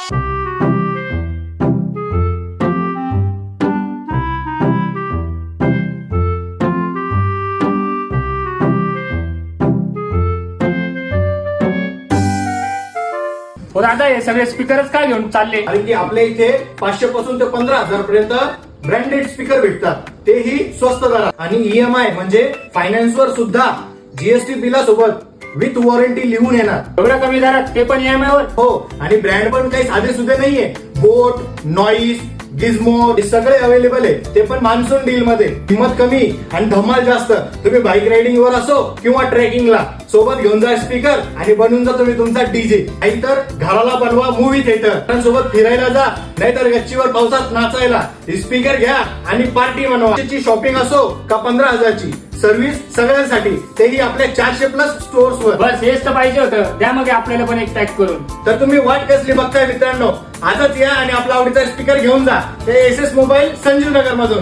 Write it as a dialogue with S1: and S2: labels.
S1: हो दादा, हे सगळे स्पीकरच काय घेऊन चालले?
S2: कारण की आपल्या इथे 500 पासून ते 15,000 पर्यंत ब्रँडेड स्पीकर भेटतात, तेही स्वस्त दरात. आणि ईएमआय म्हणजे फायनान्सवर सुद्धा जीएसटी बिलासोबत विथ वॉरंटी लिहून येणार.
S1: एवढ्या कमी दरात, ते पण EMI वर?
S2: हो, आणि ब्रँड पण काही साधे सुधे नाहीये. बोट, नॉईस, गिझमो हे सगळे अवेलेबल आहे, ते पण मान्सून डील मध्ये. किंमत कमी आणि धमाल जास्त. तुम्ही बाईक रायडिंग वर असो किंवा ट्रेकिंगला, सोबत घेऊन जा स्पीकर आणि बनवून जा तुम्ही तुमचा डीजे. नाहीतर घराला बनवा मूवी थिएटर, सोबत फिरायला जा, नाहीतर गच्चीवर पावसात नाचायला. स्पीकर घ्या आणि पार्टी बनवा. शॉपिंग असो का 15,000ची, सर्व्हिस सगळ्यांसाठी, तेही आपल्या 400+ स्टोअर्स वर.
S1: बस हेच तर पाहिजे होतं. द्या मग आपल्याला पण एक पॅक करून.
S2: तर तुम्ही वाट कसली बघताय मित्रांनो, आजच या आणि आपला आवडीचा स्पीकर घेऊन जा. ते SS मोबाईल संजीव नगर मधून.